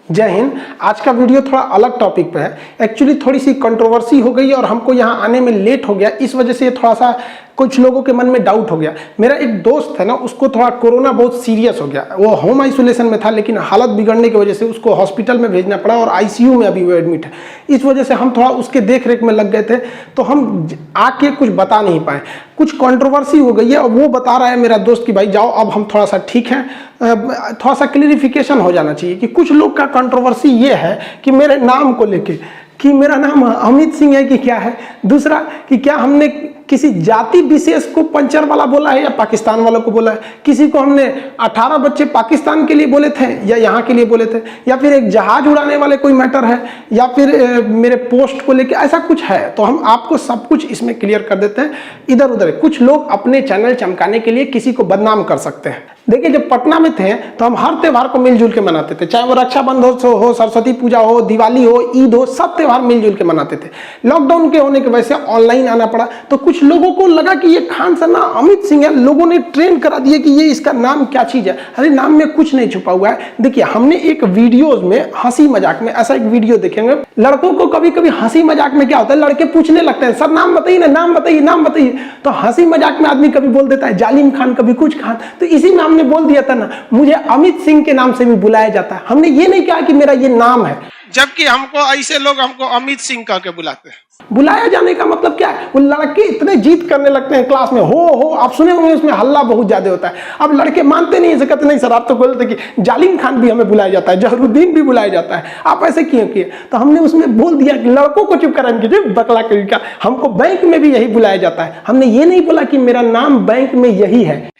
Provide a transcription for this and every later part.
जय हिंद। आज का वीडियो थोड़ा अलग टॉपिक पे है। एक्चुअली थोड़ी सी कंट्रोवर्सी हो गई और हमको यहाँ आने में लेट हो गया, इस वजह से थोड़ा सा कुछ लोगों के मन में डाउट हो गया। मेरा एक दोस्त है ना, उसको थोड़ा कोरोना बहुत सीरियस हो गया। वो होम आइसोलेशन में था, लेकिन हालत बिगड़ने की वजह से उसको हॉस्पिटल में भेजना पड़ा और आईसीयू में अभी वो एडमिट है। इस वजह से हम थोड़ा उसके देख रेख में लग गए थे, तो हम आके कुछ बता नहीं पाए। कुछ कंट्रोवर्सी हो गई है और वो बता रहा है मेरा दोस्त कि भाई जाओ, अब हम थोड़ा सा ठीक हैं। थोड़ा सा क्लियरिफिकेशन हो जाना चाहिए कि कुछ लोग का कंट्रोवर्सी ये है कि मेरे नाम को लेके कि मेरा नाम अमित सिंह है कि क्या है, दूसरा कि क्या हमने किसी जाति विशेष को पंचर वाला बोला है या पाकिस्तान वालों को बोला है, किसी को हमने 18 बच्चे पाकिस्तान के लिए बोले थे या यहाँ के लिए बोले थे, या फिर एक जहाज उड़ाने वाले कोई मैटर है, या फिर मेरे पोस्ट को लेके ऐसा कुछ है। तो हम आपको सब कुछ इसमें क्लियर कर देते हैं। इधर उधर कुछ लोग अपने चैनल चमकाने के लिए किसी को बदनाम कर सकते हैं। देखिए, जब पटना में थे तो हम हर त्यौहार को मिलजुल के मनाते थे, चाहे वो रक्षाबंधन हो, सरस्वती पूजा हो, दिवाली हो, ईद हो, सब त्यौहार मिलजुल के मनाते थे। लॉकडाउन के होने की वजह से ऑनलाइन आना पड़ा, तो कुछ लोगों को लगा कि ये खान सर ना अमित सिंह है। लोगों ने ट्रेंड करा दिया कि ये इसका नाम क्या चीज है। अरे नाम में कुछ नहीं छुपा हुआ है। देखिए, हमने एक वीडियोज में हंसी मजाक में ऐसा एक वीडियो देखेंगे। लड़कों को कभी कभी हंसी मजाक में क्या होता है, लड़के पूछने लगते हैं, सर नाम बताइए ना, नाम बताइए, नाम बताइए। तो हंसी मजाक में आदमी कभी बोल देता है जालिम खान, कभी कुछ खान। तो इसी में हमने बोल दिया था ना, मुझे अमित सिंह के नाम से भी बुलाया जाता है। हमने ये नहीं कहा कि मेरा ये नाम है, जबकि हमको ऐसे लोग हमको अमित सिंह कह के बुलाते हैं। बुलाया जाने का मतलब क्या है, वो लड़के इतने जीत करने लगते हैं क्लास में, हो आप सुने होंगे, उसमें हल्ला बहुत ज्यादा होता है। अब लड़के मानते नहीं, ऐसे कहते नहीं सर आप तो बोलते कि जालिम खान भी हमें बुलाया जाता है, जहरुद्दीन भी बुलाया जाता है, आप ऐसे क्यों किए। तो हमने उसमें बोल दिया कि लड़कों को चुप कराने कीजिए, बकला का हमको बैंक में भी यही बुलाया जाता है। हमने ये नहीं बोला कि मेरा नाम बैंक में यही है।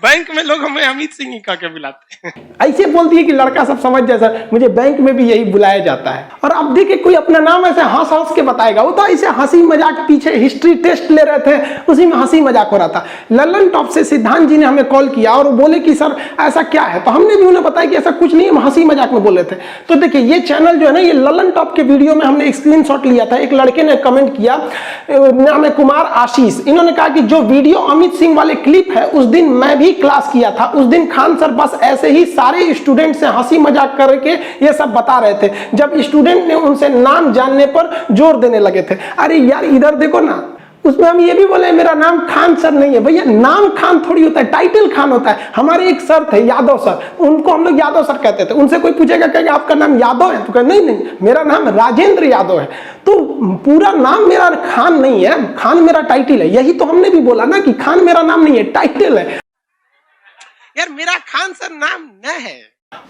बैंक में लोग हमें अमित सिंह ही कह के बुलाते हैं। ऐसे बोल दिए कि लड़का सब समझ जाए सर, मुझे बैंक में भी यही बुलाया जाता है। और अब देखिए, कोई अपना नाम ऐसे हंस हंस के बताएगा, वो तो ऐसे हंसी मजाक, पीछे हिस्ट्री टेस्ट ले रहे थे, उसी में हंसी मजाक हो रहा था। लल्लन टॉप से सिद्धांत जी ने हमें कॉल किया और बोले कि सर ऐसा क्या है, तो हमने भी उन्हें बताया कि ऐसा कुछ नहीं, हम हंसी मजाक में बोल रहे थे। तो देखिए, ये चैनल जो है ना, ये लल्लन टॉप के वीडियो में हमने एक स्क्रीनशॉट लिया था। एक लड़के ने कमेंट किया, नाम है कुमार आशीष। इन्होंने कहा कि जो वीडियो अमित सिंह वाले क्लिप है, उस दिन मैं भी क्लास किया था। उस दिन खान सर बस ऐसे ही सारे स्टूडेंट से हंसी मजाक करके ये सब बता रहे थे, जब स्टूडेंट ने उनसे नाम जानने पर जोर देने लगे थे। अरे यार इधर देखो ना, उसमें हम ये भी बोले मेरा नाम खान सर नहीं है। भैया नाम खान थोड़ी होता है, टाइटल खान होता है। हमारे एक सर थे यादव सर, उनको हम लोग यादव सर कहते थे। उनसे कोई पूछेगा कहेगा आपका नाम यादव है, तो कहे नहीं नहीं मेरा नाम राजेंद्र यादव है। तो पूरा नाम मेरा खान नहीं है, खान मेरा टाइटल है। यही तो हमने भी बोला ना कि खान मेरा नाम नहीं है, टाइटल है। यार मेरा खान सर नाम न है।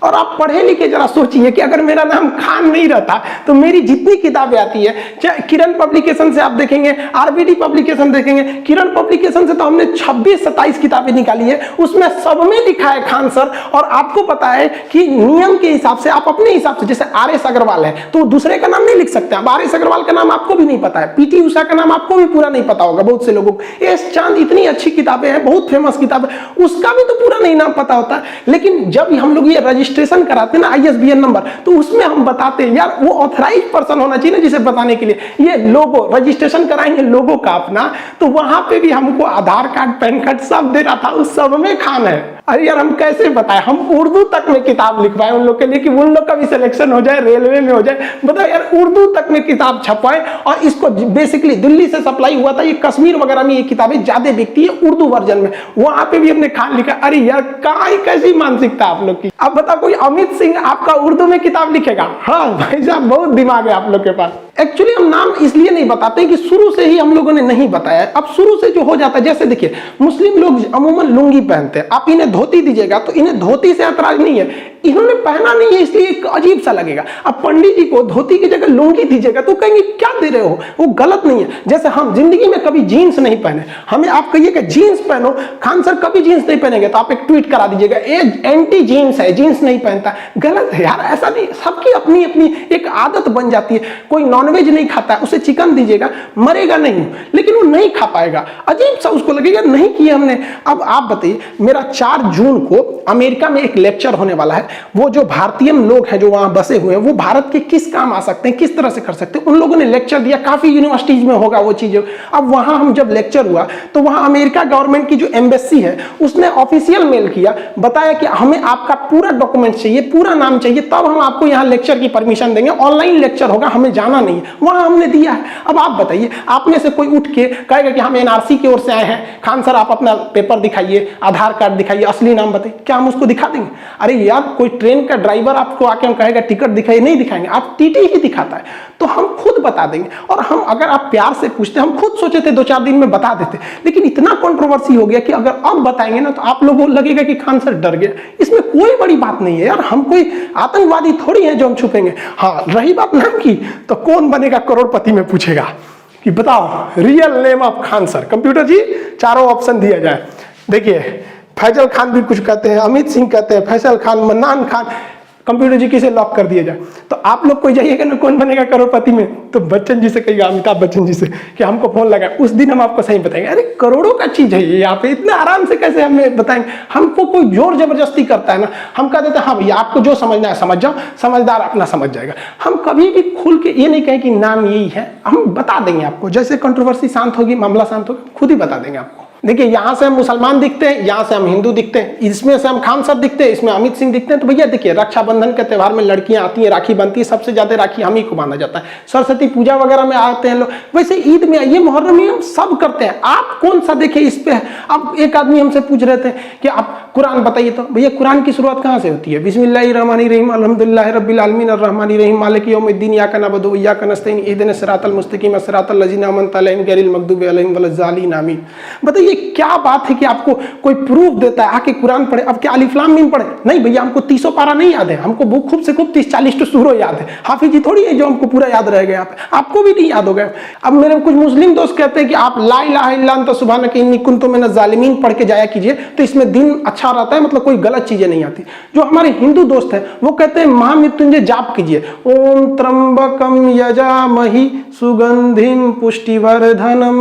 और आप पढ़े लिखे जरा सोचिए कि अगर मेरा नाम खान नहीं रहता तो मेरी जितनी किताबें आती है, चाहे किरण पब्लिकेशन से आप देखेंगे, आरबीडी पब्लिकेशन देखेंगे, किरण पब्लिकेशन से तो हमने 26-27 किताबें निकाली है, उसमें सब में लिखा है खान सर। और आपको पता है कि नियम के हिसाब से आप अपने हिसाब से, जैसे आर.एस. अग्रवाल है तो दूसरे का नाम नहीं लिख सकते। अब आर.एस. अग्रवाल का नाम आपको भी नहीं पता है, पीटी उषा का नाम आपको भी पूरा नहीं पता होगा बहुत से लोगों को। एस चांद, इतनी अच्छी किताबें हैं, बहुत फेमस किताब है, उसका भी तो पूरा नहीं नाम पता होता। लेकिन जब हम लोग ये रजिस्ट्रेशन कराते हैं ना, ISBN नंबर, तो उसमें हम बताते हैं यार वो ऑथराइज पर्सन होना चाहिए ना जिसे बताने के लिए। ये लोगो रजिस्ट्रेशन कराएंगे लोगो का अपना, तो वहां पे भी हमको आधार कार्ड, पैन कार्ड सब दे रहा था, उस सब में खान है। अरे यार हम कैसे बताएं, हम उर्दू तक में किताब लिखवाएं उन लोग के लिए कि उन लोग का भी सिलेक्शन हो जाए, रेलवे में हो जाए। बताओ यार, उर्दू तक में किताब छपवाएं। और इसको बेसिकली दिल्ली से सप्लाई हुआ था, ये कश्मीर वगैरह में ये किताबें ज्यादा बिकती है उर्दू वर्जन में, वहां पे भी हमने खान लिखा। अरे यार कहाँ कैसी मानसिकता आप लोग की। अब बताओ कोई अमित सिंह आपका उर्दू में किताब लिखेगा? हाँ भाई साहब, बहुत दिमाग है आप लोग के पास। एक्चुअली हम नाम इसलिए नहीं बताते कि शुरू से ही हम लोगों ने नहीं बताया। अब शुरू से जो हो जाता है, जैसे देखिए मुस्लिम लोग अमूमन लुंगी पहनते हैं, आप इन्हें धोती दीजिएगा तो इन्हें धोती से ऐतराज नहीं है, इन्होंने पहना नहीं है इसलिए एक अजीब सा लगेगा। अब पंडित जी को धोती की जगह लुंगी दीजिएगा तो कहेंगे क्या दे रहे हो, वो गलत नहीं है। जैसे हम जिंदगी में कभी जीन्स नहीं पहने, हमें आप कहिए कि जीन्स पहनो, खान सर कभी जीन्स नहीं पहनेंगे तो आप एक ट्वीट करा दीजिएगा ये एंटी जीन्स है, जीन्स नहीं पहनता, गलत है यार, ऐसा नहीं। सबकी अपनी अपनी एक आदत बन जाती है। कोई नॉन नॉनवेज नहीं खाता है, उसे चिकन दीजिएगा मरेगा नहीं, लेकिन वो नहीं खा पाएगा, अजीब सा उसको लगेगा नहीं किया हमने। अब आप बताइए, मेरा 4 जून को अमेरिका में एक लेक्चर होने वाला है, वो जो भारतीय लोग हैं जो वहां बसे हुए हैं वो भारत के किस काम आ सकते हैं, किस तरह से कर सकते हैं, उन लोगों ने लेक्चर दिया, काफी यूनिवर्सिटीज में होगा वो चीजें। अब वहां हम जब लेक्चर हुआ तो वहां अमेरिका गवर्नमेंट की जो एम्बेसी है उसने ऑफिशियल मेल किया, बताया कि हमें आपका पूरा डॉक्यूमेंट चाहिए, पूरा नाम चाहिए, तब हम आपको यहाँ लेक्चर की परमिशन देंगे, ऑनलाइन लेक्चर होगा, हमें जाना नहीं है। वहां हमने दिया है। अब आप बताइए, आप में से कोई उठ के कहेगा कि हम एनआरसी की ओर से आए हैं, खान सर आप अपना पेपर दिखाइए, आधार कार्ड दिखाइए, असली नाम बताइए, क्या हम उसको दिखा देंगे? अरे यार, कोई ट्रेन का ड्राइवर आपको आके हम कहेगा टिकट दिखाइए, नहीं दिखाएंगे, आप टीटी ही दिखाता है, तो हम खुद बता देंगे। और हम अगर आप प्यार से पूछते, हम खुद सोचे थे 2-4 दिन में बता देते, लेकिन इतना कंट्रोवर्सी हो गया कि अगर अब बताएंगे ना तो आप लोगों को लगेगा कि खान सर डर गए। इसमें कोई बड़ी बात नहीं है यार, हम कोई आतंकवादी थोड़ी है जो हम छुपेंगे। हाँ, रही बात नाम की, तो कौन बनेगा करोड़पति में पूछेगा कि बताओ real name of Khan sir. Computer ji चारों ऑप्शन दिया जाए। देखिए, फैजल खान भी कुछ कहते हैं, अमित सिंह कहते हैं, फैसल खान, मन्नान खान, कंप्यूटर जी किसे लॉक कर दिया जाए। तो आप लोग कोई जाइएगा ना कौन बनेगा करोड़पति में, तो बच्चन जी से कहिएगा, अमिताभ बच्चन जी से कि हमको फोन लगा, उस दिन हम आपको सही बताएंगे। अरे करोड़ों का चीज है ये, यहाँ पे इतना आराम से कैसे हमें बताएंगे? हमको कोई जोर जबरदस्ती करता है ना, हम कह देते हैं हाँ भैया आपको जो समझना है समझ जाओ, समझदार अपना समझ जाएगा। हम कभी भी खुल के ये नहीं कहें कि नाम यही है, हम बता देंगे आपको, जैसे कंट्रोवर्सी शांत होगी, मामला शांत होगा, खुद ही बता देंगे आपको। देखिए, यहाँ से हम मुसलमान दिखते हैं, यहाँ से हम हिंदू दिखते हैं, इसमें से हम खान सर दिखते हैं, इसमें अमित सिंह दिखते हैं। तो भैया देखिए, रक्षाबंधन के त्यौहार में लड़कियां आती हैं, राखी बनती है, सबसे ज्यादा राखी हम ही को माना जाता है। सरस्वती पूजा वगैरह में आते हैं लोग, वैसे ईद में, ये मुहर्रम में हम सब करते हैं। आप कौन सा देखे इस पे? अब एक आदमी हमसे पूछ रहे थे कि आप कुरान बताइए, तो भैया कुरान की शुरुआत कहाँ से होती है? बिस्मिल्लाहिर्रहमानिर्रहीम, अल्हम्दुलिल्लाहि रब्बिल आलमीन, अर्रहमानिर्रहीम, मालिकि यौमिद्दीन, इय्याका नअबुदु व इय्याका नस्तईन, इहदिनस सिरातल मुस्तकीम, सिरातल लज़ीना अनअमता अलैहिम गैरिल मग़दूबि अलैहिम वलज़्ज़ालिन, आमीन। बताइए क्या बात है कि आपको कोई प्रूफ देता है आके कुरान पढ़े। अब क्या अलिफ लाम मीम पढ़े? नहीं भैया, हमको 30 पारा नहीं याद है, हमको खूब से खूब 30-40 तो सूरह याद है। हाफिज जी थोड़ी है जो हमको पूरा याद रह गया, आपको भी नहीं याद हो गया। अब मेरे कुछ मुस्लिम दोस्त कहते हैं कि आप ला इलाहा इल्ला अंता सुब्हानका इन्नी कुन्तु मिनज़ ज़ालिमीन पढ़ के जाया कीजिए, तो इसमें दिन अच्छा रहता है, मतलब कोई गलत चीजें नहीं आती। जो हमारे हिंदू दोस्त हैं वो कहते हैं महामृत्युंजय जाप कीजिए, ओम त्र्यंबकम यजामहि सुगंधिम पुष्टिवर्धनम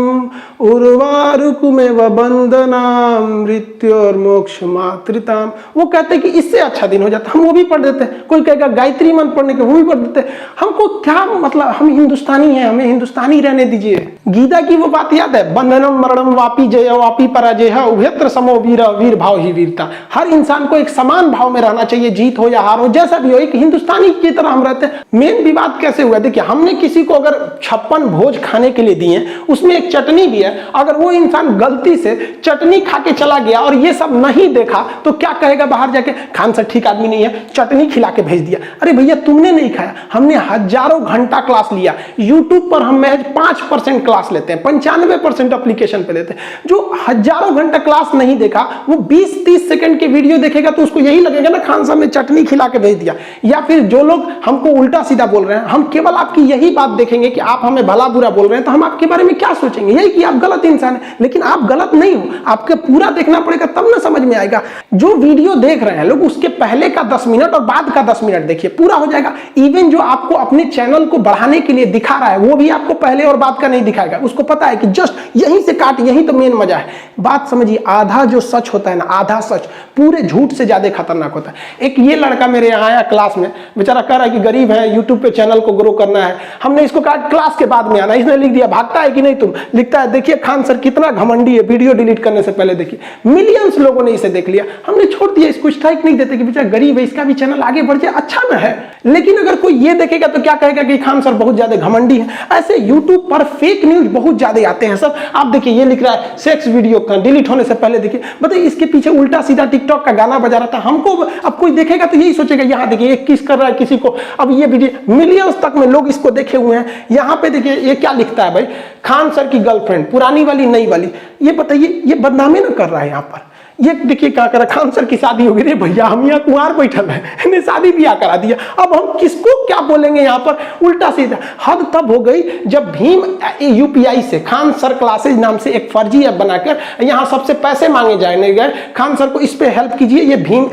उर्वारुकमेव बंदनाम मृत्योर्मोक्ष मातृताम। वो कहते हैं कि इससे अच्छा दिन हो जाता, हम वो भी पढ़ देते हैं। कोई कहेगा गायत्री मंत्र पढ़ने के, वो भी पढ़ देते हैं। हमको क्या मतलब, हम हिंदुस्तानी हैं, हमें हिंदुस्तानी रहने दीजिए। गीता की वो बात याद है, बंधनम मरणम वापी जय वापी पराजय उभयत्र समो वीर, वीर भाव ही वीरता। हर इंसान को एक समान भाव में रहना चाहिए, जीत हो या हार हो, जैसा भी हो, एक हिंदुस्तानी की तरह हम रहते हैं। मेन विवाद कैसे हुआ? देखिए, हमने किसी को अगर 56 भोज खाने के लिए दिए, उसमें एक चटनी भी है, अगर वो इंसान गलती से चटनी खा के चला गया और ये सब नहीं देखा तो क्या कहेगा बाहर जाके? खान सर ठीक आदमी नहीं है, चटनी खिला के भेज दिया। अरे भैया, तुमने नहीं खाया, हमने हजारों घंटा क्लास लिया। यूट्यूब पर हम महज 5% क्लास लेते हैं, 95% एप्लीकेशन पे लेते हैं। जो हजारों घंटा क्लास नहीं देखा, वो 20-30 सेकंड के वीडियो देखेगा तो उसको यही लगेगा ना खान साहब ने चटनी खिला के भेज दिया। या फिर जो लोग हमको उल्टा सीधा बोल रहे हैं, हम केवल आपकी यही बात देखेंगे कि आप हमें भला बुरा बोल रहे हैं, तो हम आपके बारे में क्या सोचेंगे? यही कि आप गलत इंसान है। लेकिन आप गलत नहीं हो, आपके पूरा देखना पड़ेगा तब ना समझ में आएगा। जो वीडियो देख रहे हैं लोग, उसके पहले का 10 मिनट और बाद का 10 मिनट देखिए, पूरा हो जाएगा। इवन जो आपको अपने चैनल को बढ़ाने के लिए दिखा रहा है, वो भी आपको पहले और बाद का नहीं दिखाएगा। उसको पता है कि जस्ट यहीं से काट, यही तो मेन मजा है। बात समझिए, आधा जो सच होता है ना, आधा सच पूरे झूठ से ज्यादा खतरनाक होता है। एक ये लड़का मेरे यहाँ आया क्लास में, बेचारा कह रहा है कि गरीब है, यूट्यूब पे चैनल को ग्रो करना है। हमने इसको कहा क्लास के बाद में आना, इसने लिख दिया भागता है कि नहीं तुम? लिखता है देखिए खान सर कितना घमंडी है, वीडियो डिलीट करने से पहले देखिए। मिलियंस लोगों ने इसे देख लिया, हमने छोड़ दिया, इसको स्ट्राइक नहीं देते कि बेचारा गरीब है, इसका भी चैनल आगे बढ़ जाए, अच्छा ना है। लेकिन अगर कोई ये देखेगा तो क्या कहेगा कि खान सर बहुत ज्यादा घमंडी है। ऐसे यूट्यूब पर फेक न्यूज बहुत ज्यादा आते हैं सब। आप देखिए, ये लिख रहा है सेक्स वीडियो डिलीट होने से पहले देखिए, बताइए इसके पीछे उल्टा सीधा टिकटॉक का गाना बजा रहा था। हमको अब कोई देखेगा तो यही सोचेगा, यहाँ देखिए ये किस कर रहा है किसी को। अब ये वीडियो मिलियंस तक में लोग इसको देखे हुए हैं। यहाँ पे देखिए ये क्या लिखता है भाई, खान सर की गर्लफ्रेंड, पुरानी वाली नई वाली। ये बताइए, ये बदनामी ना कर रहा है यहाँ पर? ये देखिए क्या करा, खान सर की शादी हो गई रे भैया, हम यहाँ कुंवार बैठल है, इन्हें शादी ब्याह करा दिया। अब हम किसको क्या बोलेंगे यहाँ पर, उल्टा सीधा। हद तब हो गई जब भीम यूपीआई से खान सर क्लासेज नाम से एक फर्जी ऐप बनाकर यहाँ सबसे पैसे मांगे जाने गए, खान सर को इस पे हेल्प कीजिए, ये भीम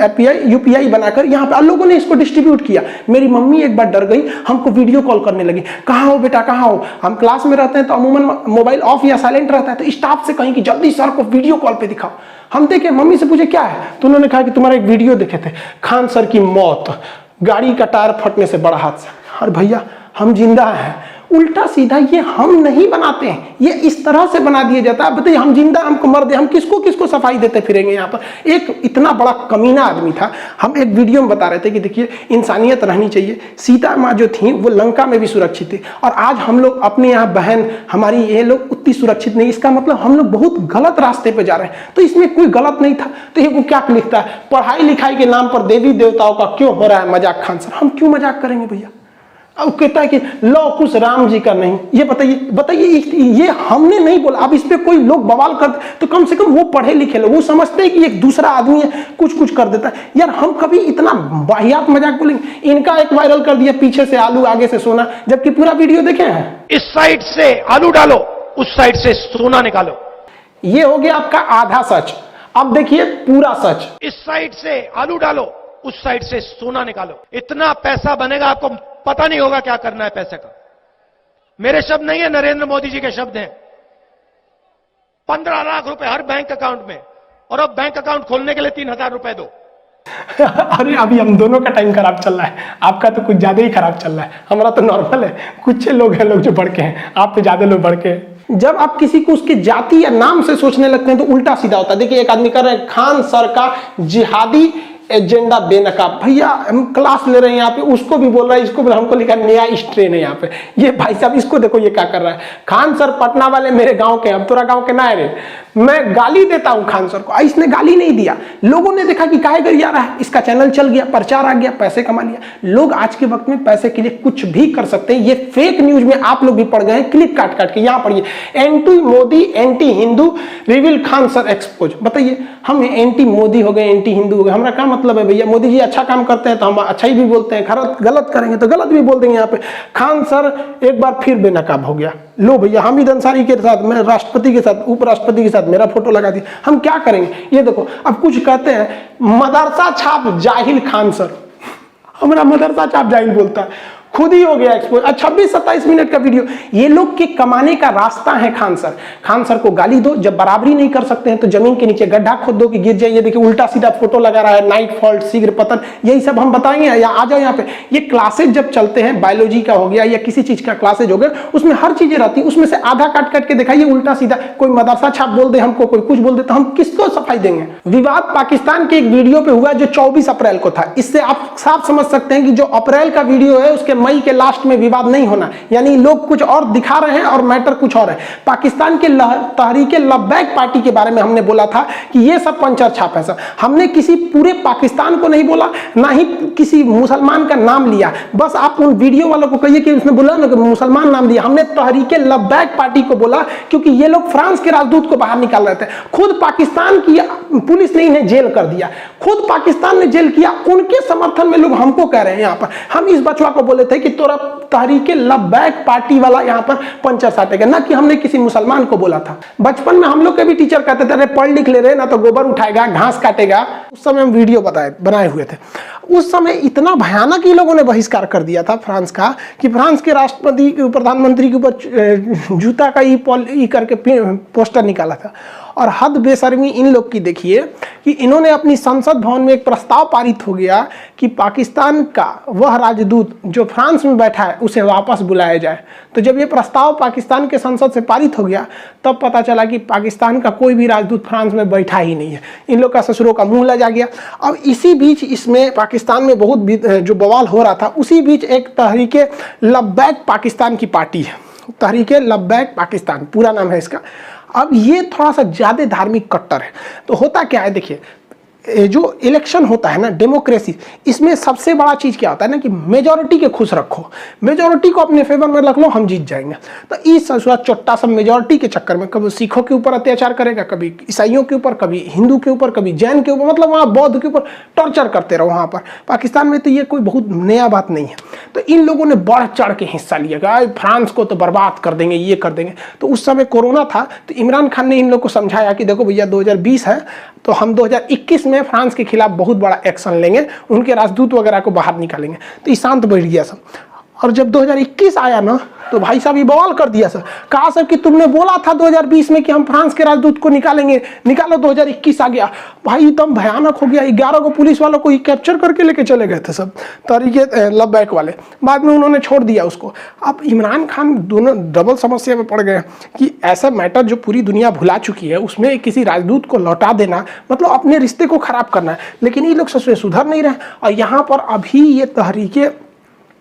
यूपीआई बनाकर यहाँ पे लोगों ने इसको डिस्ट्रीब्यूट किया। मेरी मम्मी एक बार डर गई, हमको वीडियो कॉल करने लगी, कहाँ हो बेटा कहाँ हो। हम क्लास में रहते हैं तो अमूमन मोबाइल ऑफ या साइलेंट रहता है, तो स्टाफ से कहीं कि जल्दी सर को वीडियो कॉल पे दिखाओ। हम देखे, मम्मी से पूछे क्या है, तो उन्होंने कहा कि तुम्हारा एक वीडियो देखे थे, खान सर की मौत, गाड़ी का टायर फटने से बड़ा हादसा। और भैया हम जिंदा हैं। उल्टा सीधा ये हम नहीं बनाते हैं, ये इस तरह से बना दिया जाता है। बताइए हम जिंदा, हमको मर दे, हम किसको किसको सफाई देते फिरेंगे यहाँ पर। एक इतना बड़ा कमीना आदमी था, हम एक वीडियो में बता रहे थे कि देखिए इंसानियत रहनी चाहिए। सीता माँ जो थी वो लंका में भी सुरक्षित थी, और आज हम लोग अपने यहाँ बहन हमारी ये लोग उतनी सुरक्षित नहीं, इसका मतलब हम लोग बहुत गलत रास्ते पे जा रहे हैं। तो इसमें कोई गलत नहीं था। तो ये वो क्या लिखता है, पढ़ाई लिखाई के नाम पर देवी देवताओं का क्यों हो रहा है मजाक खान सर। हम क्यों मजाक करेंगे भैया। अब कहता है कि लौ कुछ राम जी का नहीं। ये बताइए ये हमने नहीं बोला। अब इस पे कोई लोग बवाल करते तो कम से कम वो पढ़े लिखे लोग, वो समझते हैं कि एक दूसरा आदमी है कुछ कर देता है। यार हम कभी इतना वाहियात मजाक बोलेंगे। इनका एक वायरल कर दिया, पीछे से आलू आगे से सोना, जबकि पूरा वीडियो देखे हैं। इस साइड से आलू डालो, उस साइड से सोना निकालो। ये हो गया आपका आधा सच। अब देखिए पूरा सच। इस साइड से आलू डालो, उस साइड से सोना निकालो। इतना पैसा बनेगा, आपको पता नहीं होगा क्या करना है पैसे का। मेरे शब्द नहीं है, नरेंद्र मोदी जी के शब्द हैं। 15 लाख रुपए हर बैंक अकाउंट में, और अब बैंक अकाउंट खोलने के लिए 3000 रुपए दो। अरे अभी हम दोनों का टाइम खराब चल रहा है, आपका तो कुछ ज्यादा ही खराब चल रहा है, हमारा तो नॉर्मल है। कुछ लोग हैं लोग जो बढ़ के हैं, आप तो ज्यादा लोग बढ़ के हैं। जब आप किसी को उसके जाति या नाम से सोचने लगते हैं तो उल्टा सीधा होता है। देखिए एक आदमी कर रहे हैं खान सर का जिहादी एजेंडा बेनकाब। भैया हम क्लास ले रहे हैं यहाँ पे, उसको भी बोल रहा है, इसको भी, हमको लिखा नया स्ट्रेन है यहाँ पे। ये भाई साहब इसको देखो ये क्या कर रहा है। खान सर पटना वाले मेरे गांव के, अब तोरा गांव के ना है रे, मैं गाली देता हूं खान सर को। इसने गाली नहीं दिया, लोगों ने देखा कि काहे गरिया रहा है, इसका चैनल चल गया, प्रचार आ गया, पैसे कमा लिया। लोग आज के वक्त में पैसे के लिए कुछ भी कर सकते हैं। ये फेक न्यूज में आप लोग भी पड़ गए हैं, क्लिप काट काट के। यहाँ पढ़िए, anti Modi anti Hindu reveal Khan sir expose. बताइए हम एंटी मोदी हो गए, एंटी हिंदू हो गए, हमारा क्या मतलब है भैया। मोदी जी अच्छा काम करते हैं तो हम अच्छा ही भी बोलते हैं, गलत करेंगे तो गलत भी बोल देंगे। यहाँ पे खान सर एक बार फिर बेनकाब हो गया। लो भैया हामिद अंसारी के साथ, मैं राष्ट्रपति के साथ, उपराष्ट्रपति के साथ मेरा फोटो लगा दिया। हम क्या करेंगे ये देखो। अब कुछ कहते हैं मदरसा छाप जाहिल खान सर, हमारा मदरसा छाप जाहिल बोलता है, खुद ही हो गया एक्सपोज। 26-27 मिनट का वीडियो। ये लोग के कमाने का रास्ता है खान सर। खान सर को गाली दो, जब बराबरी नहीं कर सकते हैं तो जमीन के नीचे गड्ढा खोद दो कि गिर जाइए। देखिए उल्टा सीधा फोटो लगा रहा है, नाइट फॉल्ट, शीघ्र पतन, यही सब हम बताएंगे। या आ जाओ यहाँ पे। ये क्लासेज जब चलते हैं, बायोलॉजी का हो गया या किसी चीज का क्लासेज हो गया, उसमें हर चीजें रहती है, उसमें से आधा काट काट के दिखाइए उल्टा सीधा। कोई मदरसा छाप बोल दे हमको, कोई कुछ बोल दे, तो हम किसको सफाई देंगे। विवाद पाकिस्तान के एक वीडियो पे हुआ जो 24 अप्रैल को था। इससे आप साफ समझ सकते हैं कि जो अप्रैल का वीडियो है उसके मई के लास्ट में विवाद नहीं होना, यानी लोग कुछ और दिखा रहे हैं और मैटर कुछ और है। पाकिस्तान के तहरीके लब्बैक पार्टी के बारे में हमने बोला था कि ये सब पंचर छाप है। सब हमने किसी पूरे पाकिस्तान को नहीं बोला, ना ही किसी मुसलमान का नाम लिया। बस आप उन वीडियो वालों को कहिए कि उसने बोला ना कि मुसलमान नाम दिया। हमने तहरीके लब्बैक पार्टी को बोला क्योंकि ये लोग फ्रांस के राजदूत को बाहर निकाल रहे थे। खुद पाकिस्तान की पुलिस ने इन्हें जेल कर दिया, खुद पाकिस्तान ने जेल किया। उनके समर्थन में लोग हमको कह रहे हैं यहाँ पर। हम इस बचवा को बोले थे कि तोरा तहरीके लब्बैक पार्टी वाला यहाँ पर पंचर साटेगा, ना कि हमने किसी मुसलमान को बोला था। बचपन में हम लोग के भी टीचर कहते थे अरे पढ़ लिख ले रहे ना तो गोबर उठाएगा, घास काटेगा। उस समय हम वीडियो बनाए हुए थे। उस समय इतना भयानक ही लोगों ने बहिष्कार कर दिया था फ्रांस का कि फ्रांस के राष्ट्रपति प्रधानमंत्री के ऊपर जूता का ई करके पोस्टर निकाला था। और हद बेशर्मी इन लोग की देखिए कि इन्होंने अपनी संसद भवन में एक प्रस्ताव पारित हो गया कि पाकिस्तान का वह राजदूत जो फ्रांस में बैठा है उसे वापस बुलाया जाए। तो जब ये प्रस्ताव पाकिस्तान के संसद से पारित हो गया तब पता चला कि पाकिस्तान का कोई भी राजदूत फ्रांस में बैठा ही नहीं है। इन लोग का ससुरों का मुंह लजा गया। अब इसी बीच इसमें पाकिस्तान में बहुत जो बवाल हो रहा था, उसी बीच एक तहरीके लब्बैक पाकिस्तान की पार्टी है। तहरीके लब्बैक पाकिस्तान पूरा नाम है इसका। अब ये थोड़ा सा ज़्यादा धार्मिक कट्टर है। तो होता क्या है देखिए, जो इलेक्शन होता है ना, डेमोक्रेसी, इसमें सबसे बड़ा चीज क्या होता है ना कि मेजॉरिटी के खुश रखो, मेजॉरिटी को अपने फेवर में रख लो, हम जीत जाएंगे। तो इस चोट्टा सब मेजॉरिटी के चक्कर में कभी सिखों के ऊपर अत्याचार करेगा, कभी ईसाइयों के ऊपर, कभी हिंदू के ऊपर, कभी जैन के ऊपर, मतलब वहाँ बौद्ध के ऊपर टॉर्चर करते रहो। वहाँ पर पाकिस्तान में तो ये कोई बहुत नया बात नहीं है। तो इन लोगों ने बढ़ चढ़ के हिस्सा लिया कि फ्रांस को तो बर्बाद कर देंगे, ये कर देंगे। तो उस समय कोरोना था, तो इमरान खान ने इन लोग को समझाया कि देखो भैया 2020 है, तो हम 2021 में फ्रांस के खिलाफ बहुत बड़ा एक्शन लेंगे, उनके राजदूत वगैरह को बाहर निकालेंगे। तो ये शांत बैठ गया सब। और जब 2021 आया ना, तो भाई साहब ये बवाल कर दिया सर, कहा सर कि तुमने बोला था 2020 में कि हम फ्रांस के राजदूत को निकालेंगे, निकालो, 2021 आ गया। भाई एकदम भयानक हो गया। 11 को पुलिस वालों को कैप्चर करके लेके चले गए थे सब तरीके लबैक वाले, बाद में उन्होंने छोड़ दिया उसको। अब इमरान खान दोनों डबल समस्या में पड़ गए कि ऐसा मैटर जो पूरी दुनिया भुला चुकी है, उसमें किसी राजदूत को लौटा देना मतलब अपने रिश्ते को खराब करना है। लेकिन ये लोग सच में सुधर नहीं रहे। और यहाँ पर अभी ये तहरीके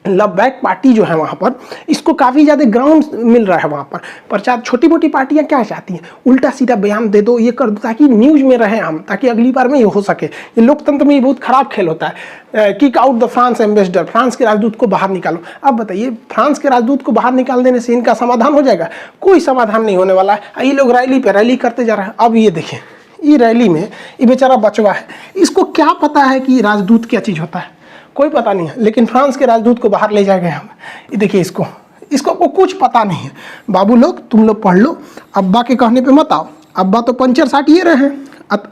लबैक पार्टी जो है वहाँ पर, इसको काफ़ी ज़्यादा ग्राउंड मिल रहा है वहाँ पर प्रचार। छोटी मोटी पार्टियाँ क्या चाहती हैं, उल्टा सीधा बयान दे दो, ये कर दो, ताकि न्यूज़ में रहें हम, ताकि अगली बार में ये हो सके। ये लोकतंत्र में ये बहुत खराब खेल होता है। Kick out the France ambassador, France के राजदूत को बाहर निकालो। अब बताइए, फ्रांस के राजदूत को बाहर निकाल देने से इनका समाधान हो जाएगा? कोई समाधान नहीं होने वाला है। ये लोग रैली पे रैली करते जा रहे हैं। अब ये देखिए, ये रैली में ये बेचारा बचवा है, इसको क्या पता है कि राजदूत क्या चीज़ होता है? कोई पता नहीं है। लेकिन फ्रांस के राजदूत को बाहर ले जाएंगे हम। ये देखिए, इसको कुछ पता नहीं है। बाबू लोग, तुम लोग पढ़ लो, अब्बा के कहने पे मत आओ। अब्बा तो पंचर साटिए रहे हैं,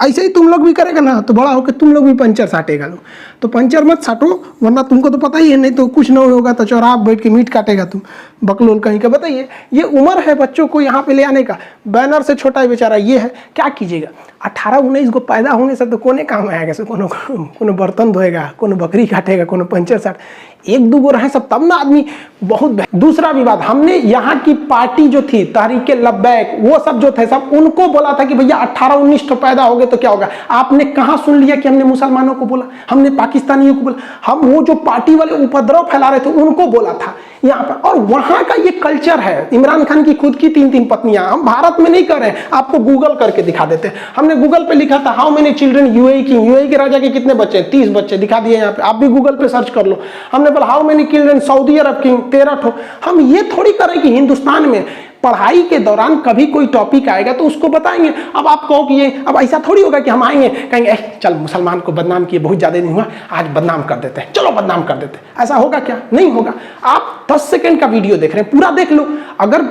ऐसे ही तुम लोग भी करेगा ना, तो बड़ा होकर तुम लोग भी पंचर साटेगा। लो तो पंचर मत साटो, वरना तुमको तो पता ही है, नहीं तो कुछ नहीं होगा तो चौराहा बैठ के मीट काटेगा तुम, बकलोल कहीं का। बताइए, ये उम्र है बच्चों को यहाँ पे ले आने का। बैनर से छोटा ही बेचारा ये है, क्या कीजिएगा। 18-19 को पैदा होने से तो कोने काम आएगा से, कोनो बर्तन धोएगा, कोनो बकरी काटेगा, कोनो पंचर साट, 1-2 गो रहे सब, तब ना आदमी बहुत। दूसरा विवाद, हमने यहाँ की पार्टी जो थी तहरीके लबैक, वो सब जो थे सब, उनको बोला था कि भैया 18-19 तो पैदा हो गए तो क्या होगा। आपने कहाँ सुन लिया कि हमने मुसलमानों को बोला, हमने पाकिस्तानियों को बोला? हम वो जो पार्टी वाले उपद्रव फैला रहे थे उनको बोला था यहाँ पर। और वहाँ का ये कल्चर है। इमरान खान की खुद की 3-3 पत्नियां, हम भारत में नहीं कर रहे हैं, आपको गूगल करके दिखा देते हैं। हमने गूगल पे लिखा था हाउ मेनी चिल्ड्रन यूएई के राजा के कितने बच्चे, 30 बच्चे दिखा दिए यहाँ पे। आप भी गूगल पे सर्च कर लो। हमने बोला हाउ मेनी चिल्ड्रन सऊदी अरब की, 13 ठो। हम ये थोड़ी करें कि हिंदुस्तान में पढ़ाई के दौरान कभी कोई टॉपिक आएगा तो उसको बताएंगे। अब आप कहो कि ये, अब ऐसा थोड़ी होगा कि हम आएंगे कहेंगे चल मुसलमान को बदनाम किए, बहुत ज्यादा नहीं हुआ, आज बदनाम कर देते हैं, चलो बदनाम कर देते हैं। ऐसा होगा क्या? नहीं होगा। आप 10 सेकंड का वीडियो देख रहे हैं, पूरा देख लो। अगर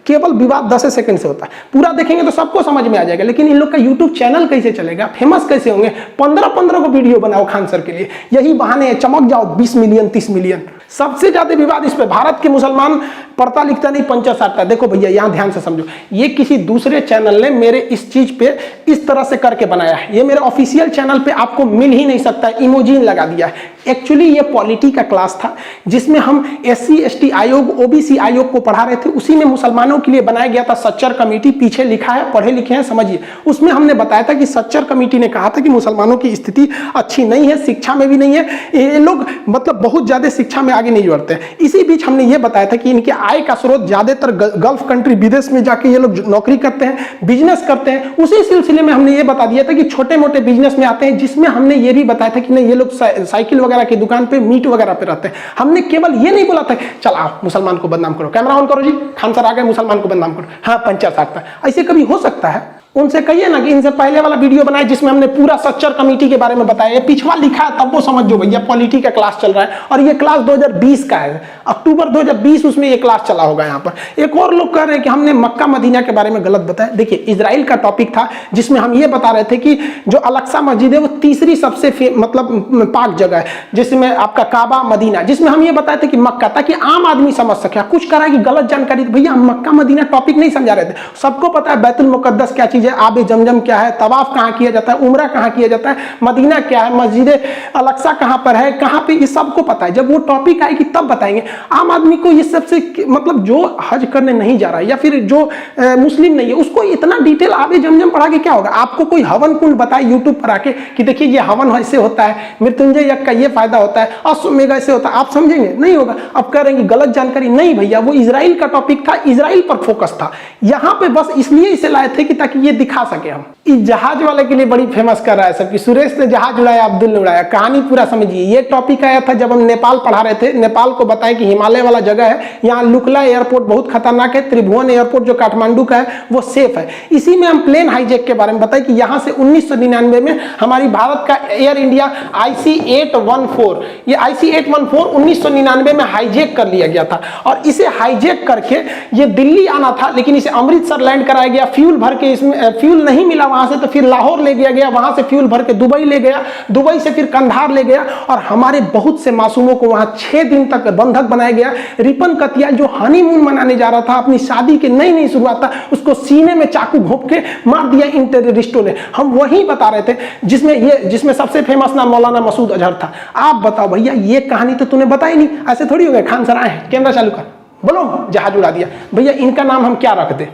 केवल विवाद 10 सेकंड से होता है, पूरा देखेंगे तो सबको समझ में आ जाएगा। लेकिन इन लोग का यूट्यूब चैनल कैसे चलेगा, फेमस कैसे होंगे? 15-15 को वीडियो बनाओ खान सर के लिए, यही बहाने चमक जाओ 20 मिलियन 30 मिलियन। सबसे ज्यादा विवाद इस पे, भारत के मुसलमान पढ़ता लिखता नहीं, पंचर साटता। देखो भैया, यहाँ ध्यान से समझो, ये किसी दूसरे चैनल ने मेरे इस चीज पे इस तरह से करके बनाया है। ये मेरे ऑफिशियल चैनल पे आपको मिल ही नहीं सकता, इमोजीन लगा दिया है। एक्चुअली ये पॉलिटी का क्लास था जिसमें हम SC ST आयोग, OBC आयोग को पढ़ा रहे थे। उसी में मुसलमानों के लिए बनाया गया था सच्चर कमेटी। पीछे लिखा है, पढ़े लिखे हैं, समझिए। उसमें हमने बताया था कि सच्चर कमेटी ने कहा था कि मुसलमानों की स्थिति अच्छी नहीं है, शिक्षा में भी नहीं है, ये लोग मतलब बहुत ज्यादा शिक्षा में आगे नहीं बढ़ते। इसी बीच हमने ये बताया था कि इनके आय का स्रोत ज्यादातर गल्फ कंट्री, विदेश में जाके ये लोग नौकरी करते हैं, बिजनेस करते हैं। उसी सिलसिले में हमने ये बता दिया था कि छोटे मोटे बिजनेस में आते हैं, जिसमें हमने ये भी बताया था कि नहीं, ये लोग साइकिल वगैरह की दुकान पे, मीट वगैरह पे रहते हैं। हमने केवल ये नहीं बोला था चल आओ मुसलमान को बदनाम करो, कैमरा ऑन करो जी, खान सर आ गए, मुसलमान को बदनाम करो, हाँ पंचर साटता है। ऐसे कभी हो सकता है? उनसे कहिए ना कि इनसे पहले वाला वीडियो बनाए जिसमें हमने पूरा सच्चर कमेटी के बारे में बताया। ये पिछवा लिखा है तब वो समझो भैया, पॉलिटी का क्लास चल रहा है। और ये क्लास 2020 का है, अक्टूबर 2020 उसमें ये क्लास चला होगा। यहाँ पर एक और लोग कह रहे हैं कि हमने मक्का मदीना के बारे में गलत बताया। देखिए, इजराइल का टॉपिक था जिसमें हम ये बता रहे थे कि जो अल-अक्सा मस्जिद है वो तीसरी सबसे मतलब पाक जगह है, जिसमें आपका काबा, मदीना, जिसमें हम ये बताए थे कि मक्का, ताकि आम आदमी समझ सके। कुछ कह रहा है कि गलत जानकारी। भैया, हम मक्का मदीना टॉपिक नहीं समझा रहे थे। सबको पता है बैतुल मुकद्दस क्या चीज है, आबे जमजम क्या है, तवाफ कहाँ किया जाता है, उम्रा कहाँ किया जाता है, मदीना क्या है, मस्जिद अल-अक्सा कहाँ पर है, कहाँ पे, ये सबको पता है। जब वो टॉपिक आएगी तब बताएंगे। आम आदमी को ये सबसे मतलब जो हज करने नहीं जा रहा है या फिर जो मुस्लिम नहीं है, उसको इतना डिटेल आबे जमजम पढ़ा के क्या होगा? आपको कोई हवन कुंड बताए यूट्यूब पर आके कि देखिए ये हवन ऐसे होता है, मृत्युंजय यज्ञ का ये फायदा होता है, अश्वमेध ऐसे होता है, आप समझेंगे? नहीं होगा। अब कह रहे हैं कि गलत जानकारी। नहीं भैया, वो इजराइल का टॉपिक था, इजराइल पर फोकस था। यहाँ पे बस इसलिए इसे लाए थे कि ताकि ये दिखा सके हम। इस जहाज वाले के लिए बड़ी फेमस कर रहा है सब कि सुरेश ने जहाज उड़ाया, अब्दुल ने उड़ाया। कहानी पूरा समझिए। ये टॉपिक आया था जब हम नेपाल पढ़ा रहे थे। नेपाल को बताएं कि हिमालय वाला जगह है, यहाँ लुकला एयरपोर्ट बहुत खतरनाक है, त्रिभुवन एयरपोर्ट जो काठमांडू का है वो सेफ है। इसी में हम प्लेन हाईजैक के बारे में बताएं कि यहाँ से 1999 में हमारी भारत का एयर इंडिया IC-814, ये IC-814 1999 में हाईजैक कर लिया गया था और इसे हाईजैक करके ये दिल्ली आना था, लेकिन इसे अमृतसर लैंड कराया गया। फ्यूल भर के इसमें फ्यूल नहीं मिला वहां से, तो फिर लाहौर ले गया गया, वहां से फ्यूल भर के दुबई ले गया, दुबई से फिर कंधार ले गया और हमारे बहुत से मासूमों को वहां 6 दिन तक बंधक बनाया गया। रिपन कतियाल जो हनीमून मनाने जा रहा था, अपनी शादी की नई नई शुरुआत था, उसको सीने में चाकू घोंप के मार दिया इन टेररिस्टों ने। हम वही बता रहे थे जिसमें सबसे फेमस नाम मौलाना मसूद अजहर था। आप बताओ भैया, ये कहानी तो तूने बताई नहीं, ऐसे थोड़ी हो गए। खान सर आए हैं, कैमरा चालू कर, बोलो जहाज उड़ा दिया। भैया इनका नाम हम क्या रख दें?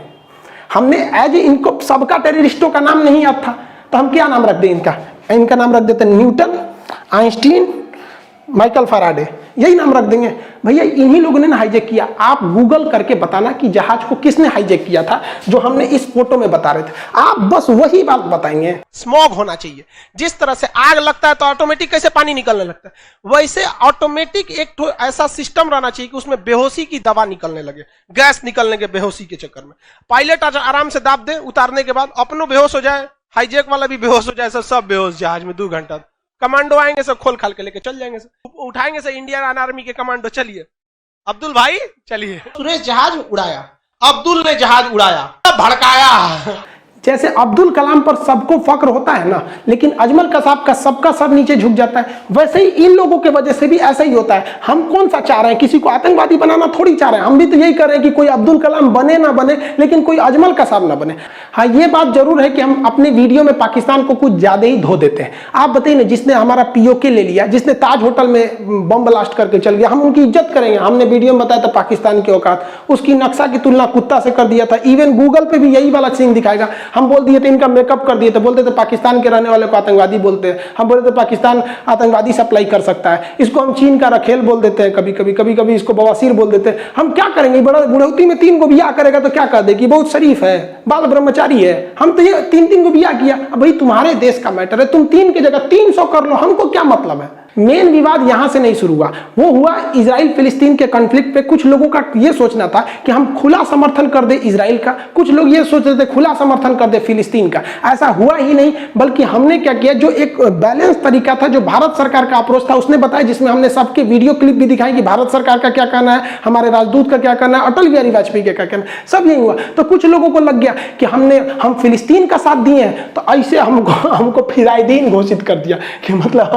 हमने एज इनको सबका टेररिस्टों का नाम नहीं याद था, तो हम क्या नाम रख दें इनका नाम रख देते न्यूटन, आइंस्टीन, माइकल फैराडे, यही नाम रख देंगे। भैया इन्हीं लोगों ने हाईजैक किया। आप गूगल करके बताना कि जहाज को किसने हाईजैक किया था, जो हमने इस फोटो में बता रहे थे। आप बस वही बात बताएंगे। स्मॉग होना चाहिए। जिस तरह से आग लगता है तो ऑटोमेटिक कैसे पानी निकलने लगता है, वैसे ऑटोमेटिक एक तो ऐसा सिस्टम रहना चाहिए कि उसमें बेहोशी की दवा निकलने लगे, गैस निकलने के बेहोशी के चक्कर में। पायलट आराम से दाब दे, उतारने के बाद अपनों बेहोश हो जाए, हाईजैक वाला भी बेहोश हो जाए, सब बेहोश जहाज में 2 घंटा। कमांडो आएंगे, सब खोल खाल के लेके चल जाएंगे, उठाएंगे से इंडियन आर्मी के कमांडो। चलिए अब्दुल भाई चलिए। सुरेश जहाज उड़ाया, अब्दुल ने जहाज उड़ाया, भड़काया। जैसे अब्दुल कलाम पर सबको फक्र होता है ना, लेकिन अजमल कसाब का सबका सर नीचे झुक जाता है, वैसे ही इन लोगों के वजह से भी ऐसा ही होता है। हम कौन सा चाह रहे हैं? किसी को आतंकवादी बनाना थोड़ी चाह रहे हैं। हम भी तो यही कर रहे हैं कि कोई अब्दुल कलाम बने ना बने, लेकिन कोई अजमल कसाब ना बने। हाँ, ये बात जरूर है कि हम अपने वीडियो में पाकिस्तान को कुछ ज्यादा ही धो देते हैं। आप बताइए ना, जिसने हमारा POK ले लिया, जिसने ताज होटल में बम ब्लास्ट करके चल गया, हम उनकी इज्जत करेंगे? हमने वीडियो में बताया था पाकिस्तान की औकात, उसकी नक्शा की तुलना कुत्ता से कर दिया था। इवन गूगल पे भी यही वाला सीन दिखाएगा। हम बोल दिए थे इनका मेकअप कर दिए थे, बोलते थे पाकिस्तान के रहने वाले को आतंकवादी बोलते हैं। हम बोलते थे पाकिस्तान आतंकवादी सप्लाई कर सकता है। इसको हम चीन का रखेल बोल देते हैं, कभी कभी इसको बवासीर बोल देते हैं। हम क्या करेंगे? बड़ा बुढ़ौती में 3 को बियाह करेगा तो क्या कर दे कि बहुत शरीफ है, बाल ब्रह्मचारी है। हम तो ये 3 को बियाह किया। अब भाई तुम्हारे देश का मैटर है, तुम 3 की जगह 300 कर लो, हमको क्या मतलब है? मेन विवाद यहां से नहीं शुरू हुआ, वो हुआ इजराइल फिलिस्तीन के कॉन्फ्लिक्ट पे। कुछ लोगों का ये सोचना था कि हम खुला समर्थन कर दे इजराइल का, कुछ लोग ये सोच रहे थे खुला समर्थन कर दे फिलिस्तीन का। ऐसा हुआ ही नहीं, बल्कि हमने क्या किया, जो एक बैलेंस तरीका था, जो भारत सरकार का अप्रोच था, उसने बताया, जिसमें हमने सबके वीडियो क्लिप भी दिखाई कि भारत सरकार का क्या कहना है, हमारे राजदूत का क्या कहना है, अटल बिहारी वाजपेयी का क्या कहना है, सब यही हुआ। तो कुछ लोगों को लग गया कि हम फिलिस्तीन का साथ दिए हैं, तो ऐसे हमको फिराइदीन घोषित कर दिया कि मतलब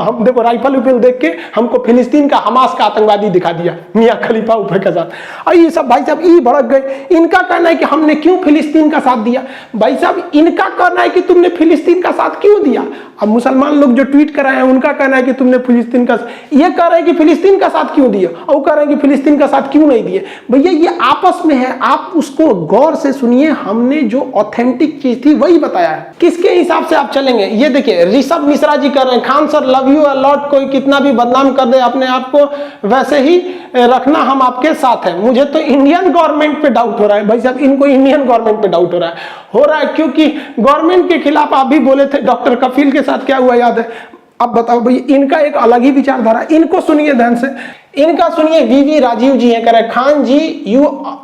हम देखो राइफल उफिल देख के हमको फिलिस्तीन का हमास का आतंकवादी दिखा दिया मियां खलीफा ऊपर के साथ। और ये सब भाई साहब ई भड़क गए। इनका कहना है कि हमने क्यों फिलिस्तीन का साथ दिया। भाई साहब इनका कहना है कि तुमने फिलिस्तीन का साथ क्यों दिया। अब मुसलमान लोग जो ट्वीट कर रहे हैं उनका कहना है कि तुमने फिलिस्तीन का, ये कह रहे हैं कि फिलिस्तीन का साथ क्यों दिया, और कह रहे हैं कि फिलिस्तीन का साथ क्यों नहीं दिए। भैया ये आपस में है, आप उसको गौर से सुनिए। हमने जो ऑथेंटिक चीज थी वही बताया है। किसके हिसाब से आप चलेंगे? ये देखिए ऋषभ मिश्रा जी कर रहे हैं, Khan sir love you a lot, कोई कितना भी बदनाम कर दे अपने आप को वैसे ही रखना, हम आपके साथ हैं। मुझे तो इंडियन गवर्नमेंट पे डाउट हो रहा है भाई साहब, इनको इंडियन गवर्नमेंट पे डाउट हो रहा है क्योंकि गवर्नमेंट के खिलाफ आप भी बोले थे। डॉक्टर कफील के साथ क्या हुआ याद है? अब बताओ भाई, इनका एक अलग ही विचारधारा। इनको सुनिए ध्यान से, इनका सुनिए। वीवी राजीव जी हैं, कह रहे Khan ji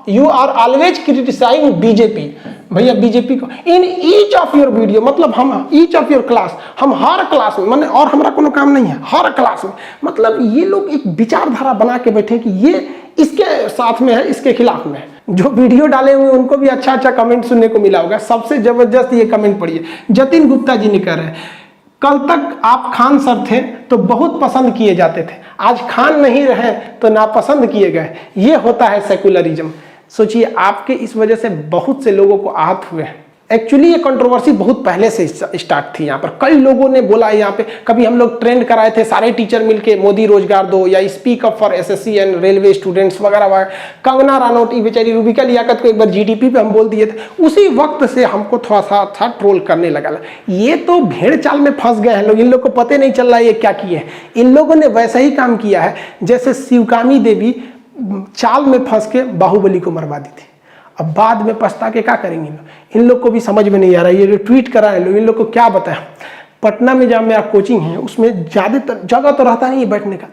you are always criticizing BJP. भैया बीजेपी को in each of your video, मतलब हम ईच ऑफ योर क्लास, हम हर क्लास में, मैंने और हमारा कोनो काम नहीं है, हर क्लास में, मतलब ये लोग एक विचारधारा बना के बैठे कि ये इसके साथ में है, इसके खिलाफ में है। जो वीडियो डाले हुए उनको भी अच्छा अच्छा कमेंट सुनने को मिला होगा। सबसे जबरदस्त ये कमेंट पढ़िए, जतिन गुप्ता जी ने कह रहे हैं, कल तक आप खान सर थे तो बहुत पसंद किए जाते थे, आज खान नहीं रहे तो नापसंद किए गए। ये होता है सेकुलरिज्म। सोचिए आपके इस वजह से बहुत से लोगों को आहत हुए हैं। एक्चुअली ये कंट्रोवर्सी बहुत पहले से स्टार्ट थी। यहाँ पर कई लोगों ने बोला, यहाँ पे कभी हम लोग ट्रेंड कराए थे सारे टीचर मिलके, मोदी रोजगार दो, या speak up for SSC and railway students वगैरह वगैरह। कंगना रानौत बेचारी रूबिका लियाकत को एक बार GDP पे हम बोल दिए थे। उसी वक्त से हमको थोड़ा सा ट्रोल करने लगा। ये तो भेड़ चाल में फंस गए हैं लोग, इन लोग को पता नहीं चल रहा है ये क्या किए हैं। इन लोगों ने वैसा ही काम किया है जैसे शिवकामी देवी चाल में फंस के बाहुबली को मरवा दी थी। अब बाद में पछता के क्या करेंगे इन लोग को भी समझ में नहीं आ रहा है। ये जो ट्वीट करा है लोग, इन लोग को क्या बताएं। पटना में जहाँ मेरा कोचिंग है उसमें ज़्यादातर जगह तो रहता नहीं है बैठने का।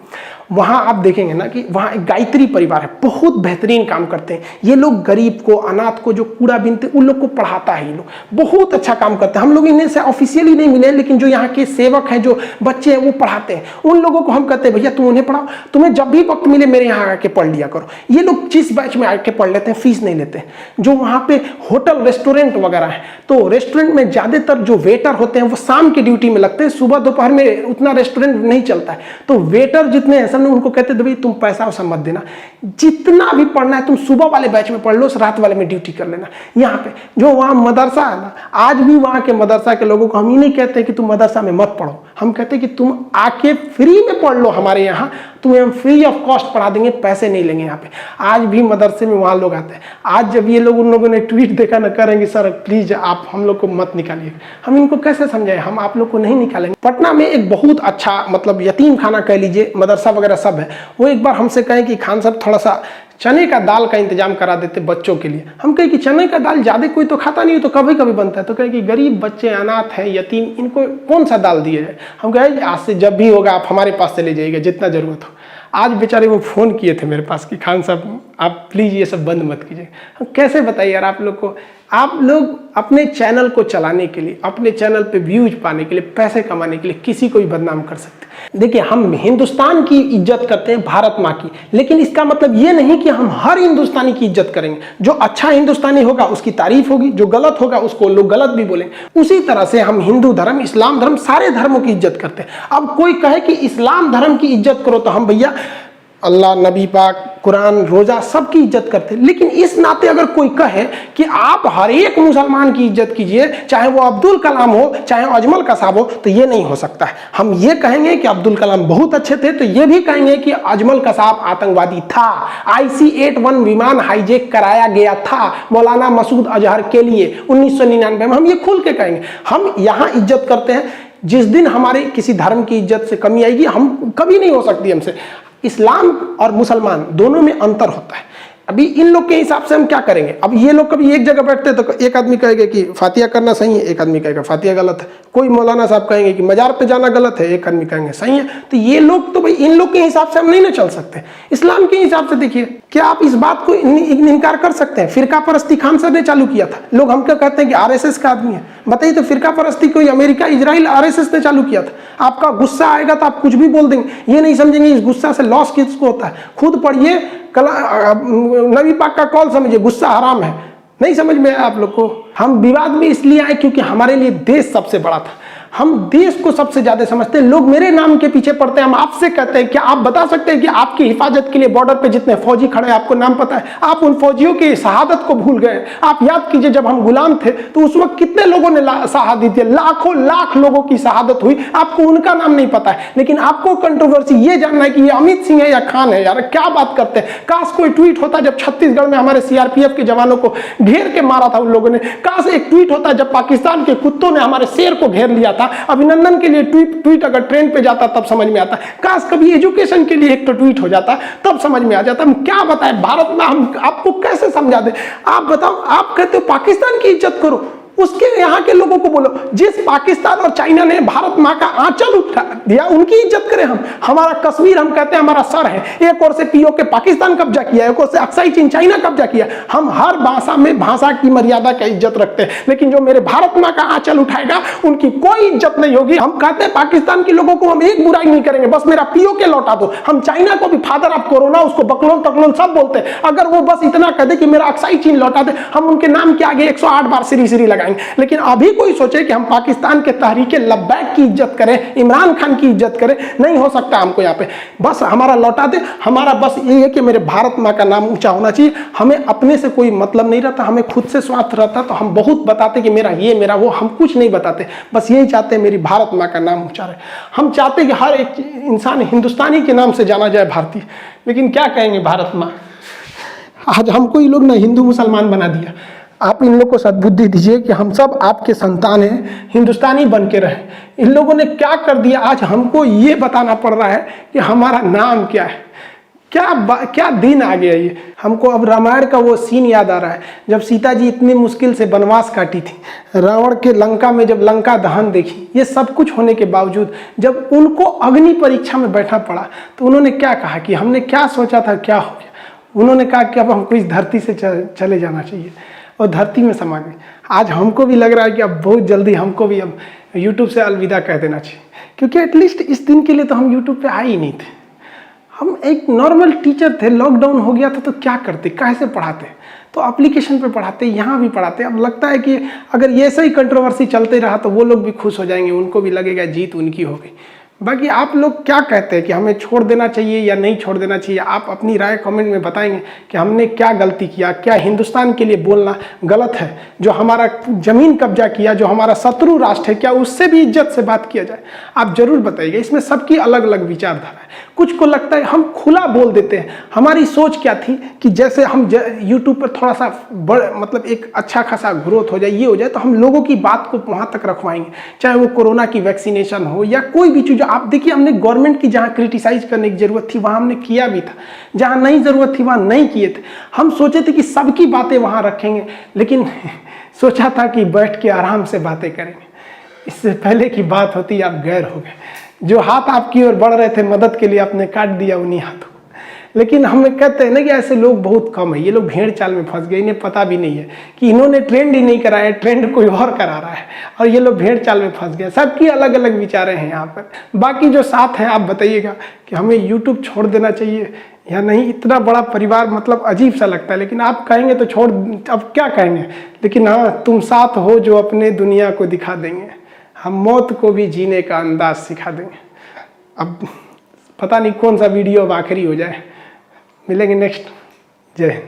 वहाँ आप देखेंगे ना कि वहाँ एक गायत्री परिवार है, बहुत बेहतरीन काम करते हैं ये लोग। गरीब को, अनाथ को, जो कूड़ा बीनते उन लोग को पढ़ाता है ये लोग, बहुत अच्छा काम करते हैं। हम लोग इन्हें से ऑफिशियली नहीं मिले, लेकिन जो यहाँ के सेवक हैं, जो बच्चे हैं वो पढ़ाते हैं। उन लोगों को हम कहते हैं भैया तुम उन्हें पढ़ाओ, तुम्हें जब भी वक्त मिले मेरे यहाँ आके पढ़ लिया करो। ये लोग जिस बैच में आके पढ़ लेते हैं, फीस नहीं लेते हैं। जो वहाँ पे होटल रेस्टोरेंट वगैरह है, तो रेस्टोरेंट में ज़्यादातर जो वेटर होते हैं वो शाम की ड्यूटी में लगते हैं, सुबह दोपहर में उतना रेस्टोरेंट नहीं चलता है। तो वेटर जितने हैं सब उनको कहते हैं तुम पैसा वैसा मत देना, जितना भी पढ़ना है तुम सुबह वाले बैच में पढ़ लो, रात वाले में ड्यूटी कर लेना। यहाँ पे जो वहाँ मदरसा है ना, आज भी वहाँ के मदरसा के लोगों को हम ही नहीं कहते कि तुम मदरसा में मत पढ़ो, हम कहते हैं कि तुम आके फ्री में पढ़ लो हमारे यहाँ, तुम्हें हम फ्री ऑफ कॉस्ट पढ़ा देंगे, पैसे नहीं लेंगे यहाँ पे। आज भी मदरसे में वहाँ लोग आते हैं। आज जब ये लोग, उन लोगों ने ट्वीट देखा ना, करेंगे सर प्लीज आप हम लोग को मत निकालिए, हम इनको कैसे समझाएं, हम आप लोग को नहीं निकालेंगे। पटना में एक बहुत अच्छा मतलब यतीम खाना कह लीजिए, मदरसा वगैरह सब है। वो एक बार हमसे कहें कि खान साहब थोड़ा सा चने का दाल का इंतजाम करा देते बच्चों के लिए। हम कहें कि चने का दाल ज़्यादा कोई तो खाता नहीं है, तो कभी कभी बनता है। तो कहें कि गरीब बच्चे, अनाथ हैं, यतीम, इनको कौन सा दाल दिया जाए। हम कहें आज से जब भी होगा आप हमारे पास चले जाइएगा, जितना ज़रूरत हो। आज बेचारे वो फ़ोन किए थे मेरे पास कि खान साहब आप प्लीज़ ये सब बंद मत कीजिए। हम कैसे बताइए यार आप लोग को, आप लोग अपने चैनल को चलाने के लिए, अपने चैनल पे व्यूज पाने के लिए, पैसे कमाने के लिए किसी को भी बदनाम कर सकते हैं। देखिए हम हिंदुस्तान की इज्जत करते हैं, भारत माँ की, लेकिन इसका मतलब ये नहीं कि हम हर हिंदुस्तानी की इज्जत करेंगे। जो अच्छा हिंदुस्तानी होगा उसकी तारीफ होगी, जो गलत होगा उसको लोग गलत भी बोलेंगे। उसी तरह से हम हिंदू धर्म, इस्लाम धर्म, सारे धर्मों की इज्जत करते हैं। अब कोई कहे कि इस्लाम धर्म की इज्जत करो, तो हम भैया अल्लाह, नबी पाक, कुरान, रोजा सबकी इज्जत करते हैं। लेकिन इस नाते अगर कोई कहे कि आप हर एक मुसलमान की इज्जत कीजिए, चाहे वो अब्दुल कलाम हो, चाहे अजमल कसाब हो, तो ये नहीं हो सकता है। हम ये कहेंगे कि अब्दुल कलाम बहुत अच्छे थे, तो ये भी कहेंगे कि अजमल कसाब आतंकवादी था। IC-81 विमान हाईजैक कराया गया था मौलाना मसूद अजहर के लिए 1999 में। हम ये खुल के कहेंगे। हम यहाँ इज्जत करते हैं। जिस दिन हमारे किसी धर्म की इज्जत से कमी आएगी, हम कभी नहीं हो सकती हमसे। इस्लाम और मुसलमान दोनों में अंतर होता है। अभी इन लोग के हिसाब से हम क्या करेंगे। अब ये लोग कभी एक जगह बैठते तो एक आदमी कहेगा कि फातिया करना सही है, एक आदमी कहेगा फातिया गलत है। कोई मौलाना साहब कहेंगे कि मजार पे जाना गलत है, एक आदमी कहेंगे सही है। तो ये लोग तो भाई, इन लोग के हिसाब से हम नहीं ना चल सकते। इस्लाम के हिसाब से देखिए, क्या आप इस बात को इनकार कर सकते हैं? फिरका परस्ती खान सर ने चालू किया था। लोग हमको कहते हैं कि RSS का आदमी है। बताइए तो फिरका परस्ती कोई अमेरिका, इजराइल, RSS ने चालू किया था। आपका गुस्सा आएगा तो आप कुछ भी बोल देंगे, ये नहीं समझेंगे इस गुस्सा से लॉस किसको होता है। खुद पढ़िए, नबी पाक का कौल समझिए, गुस्सा हराम है। नहीं समझ में आया आप लोग को। हम विवाद में इसलिए आए क्योंकि हमारे लिए देश सबसे बड़ा था। हम देश को सबसे ज्यादा समझते हैं। लोग मेरे नाम के पीछे पड़ते हैं। हम आपसे कहते हैं, क्या आप बता सकते हैं कि आपकी हिफाजत के लिए बॉर्डर पे जितने फौजी खड़े हैं, आपको नाम पता है? आप उन फौजियों की शहादत को भूल गए। आप याद कीजिए, जब हम गुलाम थे तो उस वक्त कितने लोगों ने शहादत दी, लाखों लाख लोगों की शहादत हुई। आपको उनका नाम नहीं पता है, लेकिन आपको कंट्रोवर्सी ये जानना है कि ये अमित सिंह है या खान है। यार क्या बात करते हैं। काश कोई ट्वीट होता जब छत्तीसगढ़ में हमारे CRPF के जवानों को घेर के मारा था उन लोगों ने। काश एक ट्वीट होता जब पाकिस्तान के कुत्तों ने हमारे शेर को घेर लिया था। अभिनंदन के लिए ट्वीट अगर ट्रेंड पे जाता तब समझ में आता। काश कभी एजुकेशन के लिए एक तो ट्वीट हो जाता, तब समझ में आ जाता। हम क्या बताएं भारत में, हम आपको कैसे समझा दें? आप बताओ, आप कहते हो पाकिस्तान की इज्जत करो, उसके यहाँ के लोगों को बोलो जिस पाकिस्तान और चाइना ने भारत माँ का आंचल उठा दिया, उनकी इज्जत करें हम। हमारा कश्मीर हम कहते हैं हमारा सर है। एक ओर से POK पाकिस्तान कब्जा किया, एक ओर से अक्साई चीन चाइना कब्जा किया। हम हर भाषा में भाषा की मर्यादा का इज्जत रखते हैं, लेकिन जो मेरे भारत माँ का आंचल उठाएगा उनकी कोई इज्जत नहीं होगी। हम कहते हैं पाकिस्तान के लोगों को हम एक बुराई नहीं करेंगे, बस मेरा POK लौटा दो। हम चाइना को भी फादर ऑफ कोरोना, उसको बकलोन तकलोन सब बोलते हैं। अगर वो बस इतना कह दे कि मेरा अक्साई चीन लौटा दे, हम उनके नाम के आगे 108 बार श्री लगाएंगे। लेकिन अभी कोई सोचे कि हम पाकिस्तान के तहरीके लब्बैक की इज्जत करें, इमरान खान की इज्जत करें, नहीं हो सकता हमको यहाँ पे। बस हमारा लौटा दे। हमारा बस ये है कि मेरे भारत माँ का नाम ऊंचा होना चाहिए। हमें अपने से कोई मतलब नहीं रहता, हमें खुद से स्वार्थ रहता। तो हम बहुत बताते कि मेरा ये, मेरा वो, हम कुछ नहीं बताते। बस यही चाहते हैं मेरी भारत माँ का नाम ऊंचा रहे। हम चाहते हैं कि हर एक इंसान हिंदुस्तानी के नाम से जाना जाए, भारतीय। लेकिन क्या कहेंगे भारत माँ, आज हमको ये लोग ना हिंदू मुसलमान बना दिया। आप इन लोग को सद्बुद्धि दीजिए कि हम सब आपके संतान हैं, हिंदुस्तानी बन के रहें। इन लोगों ने क्या कर दिया, आज हमको ये बताना पड़ रहा है कि हमारा नाम क्या है। क्या दिन आ गया ये। हमको अब रामायण का वो सीन याद आ रहा है जब सीता जी इतनी मुश्किल से वनवास काटी थी, रावण के लंका में जब लंका दहन देखी, ये सब कुछ होने के बावजूद जब उनको अग्नि परीक्षा में बैठना पड़ा तो उन्होंने क्या कहा कि हमने क्या सोचा था क्या हो गया। उन्होंने कहा कि अब हमको इस धरती से चले जाना चाहिए और धरती में समा गए। आज हमको भी लग रहा है कि अब बहुत जल्दी हमको भी अब यूट्यूब से अलविदा कह देना चाहिए, क्योंकि एटलीस्ट इस दिन के लिए तो हम यूट्यूब पे आए ही नहीं थे। हम एक नॉर्मल टीचर थे, लॉकडाउन हो गया था तो क्या करते, कैसे पढ़ाते, तो एप्लीकेशन पे पढ़ाते, यहाँ भी पढ़ाते। अब लगता है कि अगर ये ऐसा ही कंट्रोवर्सी चलते रहा तो वो लोग भी खुश हो जाएंगे, उनको भी लगेगा जीत उनकी हो गई। बाकी आप लोग क्या कहते हैं कि हमें छोड़ देना चाहिए या नहीं छोड़ देना चाहिए, आप अपनी राय कमेंट में बताएंगे कि हमने क्या गलती किया, क्या हिंदुस्तान के लिए बोलना गलत है, जो हमारा ज़मीन कब्जा किया, जो हमारा शत्रु राष्ट्र है, क्या उससे भी इज्जत से बात किया जाए। आप जरूर बताइएगा। इसमें सबकी अलग अलग विचारधारा है। कुछ को लगता है हम खुला बोल देते हैं। हमारी सोच क्या थी कि जैसे हम यूट्यूब पर थोड़ा सा मतलब एक अच्छा खासा ग्रोथ हो जाए, ये हो जाए, तो हम लोगों की बात को वहाँ तक रखवाएंगे, चाहे वो कोरोना की वैक्सीनेशन हो या कोई भी चीज़। आप देखिए, हमने गवर्नमेंट की जहाँ क्रिटिसाइज करने की जरूरत थी वहाँ हमने किया भी था, जहाँ नहीं जरूरत थी वहाँ नहीं किए थे। हम सोचे थे कि सबकी बातें वहाँ रखेंगे, लेकिन सोचा था कि बैठ के आराम से बातें करेंगे। इससे पहले की बात होती आप गैर हो गए। जो हाथ आपकी ओर बढ़ रहे थे मदद के लिए, आपने काट दिया उन्हीं हाथों। लेकिन हमें कहते हैं ना कि ऐसे लोग बहुत कम है। ये लोग भेड़ चाल में फंस गए, इन्हें पता भी नहीं है कि इन्होंने ट्रेंड ही नहीं कराया, ट्रेंड कोई और करा रहा है और ये लोग भेड़ चाल में फंस गए। सबकी अलग अलग विचारें हैं यहाँ पर। बाकी जो साथ हैं आप बताइएगा कि हमें यूट्यूब छोड़ देना चाहिए या नहीं। इतना बड़ा परिवार मतलब अजीब सा लगता है, लेकिन आप कहेंगे तो छोड़, अब क्या कहेंगे। लेकिन हाँ, तुम साथ हो जो अपने दुनिया को दिखा देंगे, हम मौत को भी जीने का अंदाज सिखा देंगे। अब पता नहीं कौन सा वीडियो अब आखिरी हो जाए। मिलेंगे नेक्स्ट। जय Hind.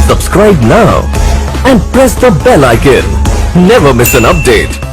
Subscribe now and press the bell icon. Never miss an update.